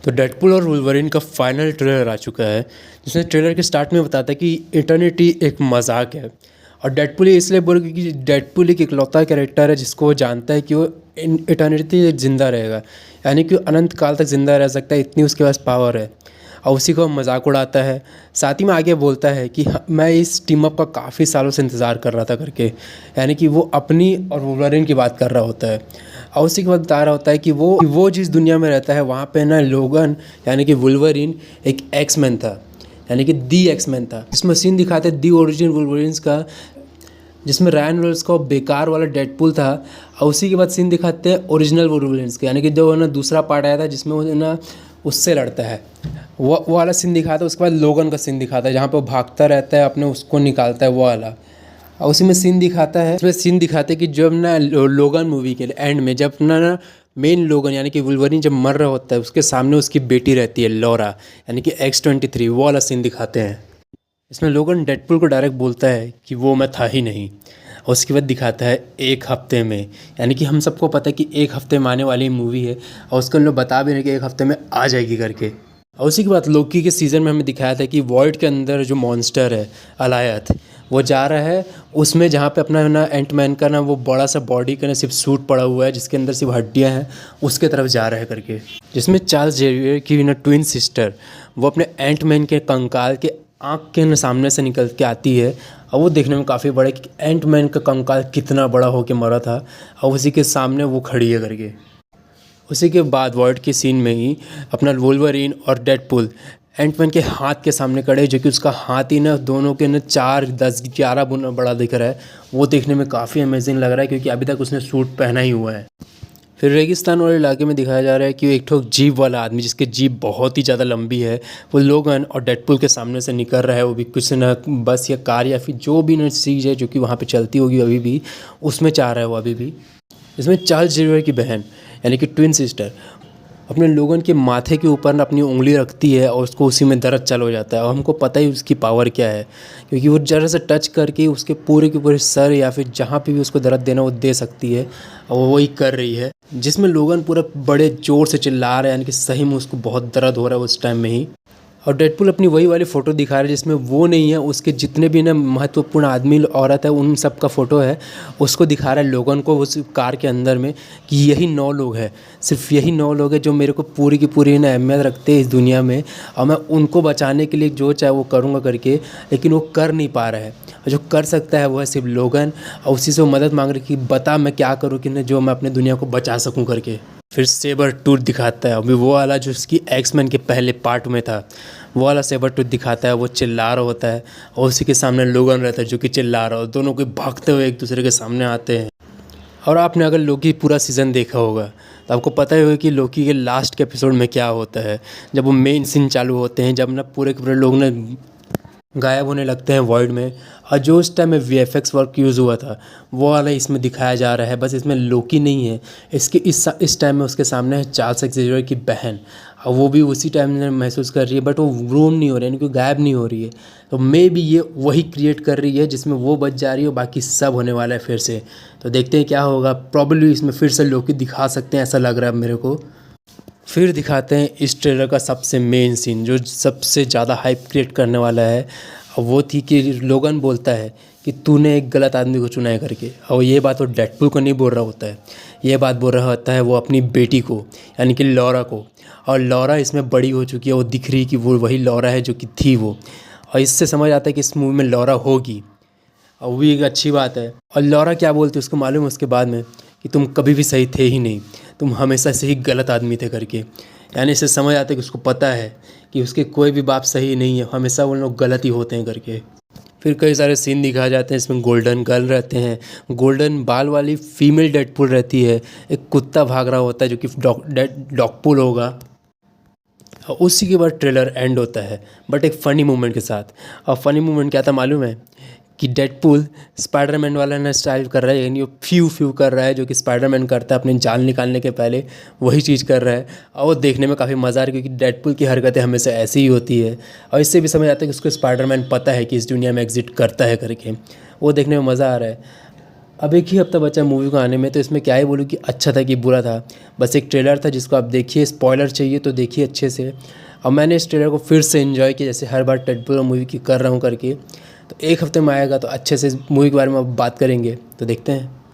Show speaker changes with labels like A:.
A: तो डेडपूल और वुल्वरिन का फाइनल ट्रेलर आ चुका है, जिसमें ट्रेलर के स्टार्ट में बताता है कि इटर्निटी एक मजाक है। और डेडपूल ये इसलिए बोल क्योंकि डेडपूल एक इकलौता कैरेक्टर है जिसको वो जानता है कि वो इटर्निटी जिंदा रहेगा, यानी कि वो अनंत काल तक ज़िंदा रह सकता है, इतनी उसके पास पावर है। और उसी को मजाक उड़ाता है। साथ ही में आगे बोलता है कि मैं इस टीम अप का काफ़ी सालों से इंतज़ार कर रहा था करके, यानी कि वो अपनी और वुल्वरिन की बात कर रहा होता है। और उसी के बाद बता रहा होता है कि वो जिस दुनिया में रहता है वहाँ पे ना लोगन यानी कि वुल्वरिन एक एक्समैन था, यानी कि दी एक्समैन था। इसमें सीन दिखाते दी ओरिजिनल वुल्वरिन्स का, जिसमें रायन रेनॉल्ड्स का बेकार वाला डेडपूल था। और उसी के बाद सीन दिखाते हैं ओरिजिनल वुल्वरिन्स का, यानी कि जो ना दूसरा पार्ट आया था जिसमें वो ना उससे लड़ता है, वो वाला सीन दिखाता है। उसके बाद लोगन का सीन दिखाता है जहाँ पे वो भागता रहता है, अपने उसको निकालता है वो वाला। और उसी में सीन दिखाता है, उसमें सीन दिखाते हैं कि जब ना लोगन मूवी के एंड में जब ना मेन लोगन यानी कि वुल्वरिन जब मर रहा होता है, उसके सामने उसकी बेटी रहती है लॉरा, यानी कि X-23, वो वाला सीन दिखाते हैं। इसमें लोगन डेडपूल को डायरेक्ट बोलता है कि वो मैं था ही नहीं। और उसके बाद दिखाता है एक हफ्ते में, यानी कि हम सबको पता है कि एक हफ्ते में आने वाली मूवी है, और उसको लोग बता भी रहे कि एक हफ्ते में आ जाएगी करके। और उसी के बाद लोकी के सीज़न में हमें दिखाया था कि वॉइड के अंदर जो मॉन्स्टर है अलायत, वो जा रहा है उसमें जहाँ पे अपना ना एंटमैन का ना वो बड़ा सा बॉडी का ना सिर्फ सूट पड़ा हुआ है जिसके अंदर सिर्फ हड्डियाँ हैं, उसके तरफ जा रहा है करके। जिसमें चार्ल्स जेवियर की ना ट्विन सिस्टर वो अपने एंटमैन के कंकाल के आँख के सामने से निकल के आती है। और वो देखने में काफ़ी बड़ा है कि एंटमैन का कंकाल कितना बड़ा होकर मरा था, और उसी के सामने वो खड़ी है करके। उसी के बाद वॉइड के सीन में ही अपना वुल्वरिन और डेडपूल एंटमैन के हाथ के सामने खड़े, जो कि उसका हाथ ही ना दोनों के ना 4, 10, 11 गुना बड़ा दिख रहा है। वो देखने में काफ़ी अमेजिंग लग रहा है क्योंकि अभी तक उसने सूट पहना ही हुआ है। फिर रेगिस्तान वाले इलाके में दिखाया जा रहा है कि एक ठो जीप वाला आदमी जिसकी जीप बहुत ही ज़्यादा लंबी है, वो लोगन और डेडपूल के सामने से निकल रहा है। वो भी कुछ ना बस या कार या फिर जो भी ना चीज़ है जो कि वहाँ पे चलती होगी अभी भी, उसमें चाह रहा है वो अभी भी। इसमें चार्ल्स जेवियर की बहन यानी कि ट्विन सिस्टर अपने लोगन के माथे के ऊपर ना अपनी उंगली रखती है और उसको उसी में दर्द चालू हो जाता है। और हमको पता ही उसकी पावर क्या है, क्योंकि वो ज़रा सा टच करके उसके पूरे के पूरे सर या फिर जहाँ पे भी उसको दर्द देना वो दे सकती है, और वो वही कर रही है। जिसमें लोगन पूरा बड़े ज़ोर से चिल्ला रहे हैं, यानी कि सही में उसको बहुत दर्द हो रहा है उस टाइम में ही। और डेडपूल अपनी वही वाली फ़ोटो दिखा रहा है जिसमें वो नहीं है, उसके जितने भी ना महत्वपूर्ण आदमी औरत है उन सब का फ़ोटो है। उसको दिखा रहा है लोगन को उस कार के अंदर में कि यही 9 लोग हैं, सिर्फ यही 9 लोग हैं जो मेरे को पूरी की पूरी ना अहमियत रखते हैं इस दुनिया में, और मैं उनको बचाने के लिए जो चाहे वो करूँगा करके, लेकिन वो कर नहीं पा रहा है। और जो कर सकता है वो है सिर्फ लोगन, और उसी से वो मदद मांग रही कि बता मैं क्या करूँ कि ना जो मैं अपने दुनिया को बचा सकूँ करके। फिर सेबर टूथ दिखाता है, अभी वो वाला जो उसकी एक्समैन के पहले पार्ट में था, वो वाला सेबर टूथ दिखाता है। वो चिल्ला रहा होता है और उसी के सामने लोगन रहता है जो कि चिल्ला रहा हो, दोनों को भागते हुए एक दूसरे के सामने आते हैं। और आपने अगर लोकी पूरा सीज़न देखा होगा तो आपको पता ही होगा कि लोकी के लास्ट के एपिसोड में क्या होता है। जब वो मेन सीन चालू होते हैं, जब ना पूरे के पूरे लोग ना गायब होने लगते हैं वॉइड में, और जो उस टाइम में VFX वर्क यूज़ हुआ था वो वाला इसमें दिखाया जा रहा है। बस इसमें लोकी नहीं है, इसके इस टाइम में उसके सामने है चार्ल्स एक्सेवियर की बहन, और वो भी उसी टाइम में महसूस कर रही है, बट वो रूम नहीं हो रही है, यानी कि गायब नहीं हो रही है। तो मे बी ये वही क्रिएट कर रही है जिसमें वो बच जा रही है और बाकी सब होने वाला है फिर से। तो देखते हैं क्या होगा, प्रॉब्लली इसमें फिर से लोकी दिखा सकते हैं, ऐसा लग रहा है मेरे को। फिर दिखाते हैं इस ट्रेलर का सबसे मेन सीन जो सबसे ज़्यादा हाइप क्रिएट करने वाला है। और वो थी कि लोगन बोलता है कि तूने एक गलत आदमी को चुना है करके, और ये बात वो डेडपूल को नहीं बोल रहा होता है, ये बात बोल रहा होता है वो अपनी बेटी को, यानी कि लॉरा को। और लॉरा इसमें बड़ी हो चुकी है, वो दिख रही कि वो वही लॉरा है जो कि थी वो। और इससे समझ आता है कि इस मूवी में लॉरा होगी, और वो भी एक अच्छी बात है। और लॉरा क्या बोलती है उसको मालूम है उसके बाद में, कि तुम कभी भी सही थे ही नहीं, तुम हमेशा से ही गलत आदमी थे करके। यानी इससे समझ आता है कि उसको पता है कि उसके कोई भी बाप सही नहीं है, हमेशा वो लोग गलत ही होते हैं करके। फिर कई सारे सीन दिखाए जाते हैं, इसमें गोल्डन गर्ल रहते हैं, गोल्डन बाल वाली फीमेल डेडपूल रहती है, एक कुत्ता भाग रहा होता है जो कि डॉगपूल होगा। और उसी के बाद ट्रेलर एंड होता है, बट एक फ़नी मोमेंट के साथ। और फ़नी मोमेंट क्या था मालूम है, कि डेडपूल स्पाइडरमैन वाला ना स्टाइल कर रहा है, यानी वो फ्यू फ्यू कर रहा है जो कि स्पाइडरमैन करता है अपनी जान निकालने के पहले, वही चीज़ कर रहा है। और वो देखने में काफ़ी मज़ा आ रहा है क्योंकि डेडपूल की हरकतें हमेशा ऐसी ही होती है, और इससे भी समझ आता है कि उसको स्पाइडरमैन पता है कि इस दुनिया में एग्जिट करता है करके। वो देखने में मज़ा आ रहा है। अब एक ही हफ्ता बचा मूवी को आने में, तो इसमें क्या ही बोलूँ कि अच्छा था कि बुरा था। बस एक ट्रेलर था जिसको आप देखिए, स्पॉइलर चाहिए तो देखिए अच्छे से। अब मैंने इस ट्रेलर को फिर से एंजॉय किया, जैसे हर बार डेडपूल मूवी की कर रहा हूँ करके। तो एक हफ्ते में आएगा तो अच्छे से मूवी के बारे में अब बात करेंगे, तो देखते हैं।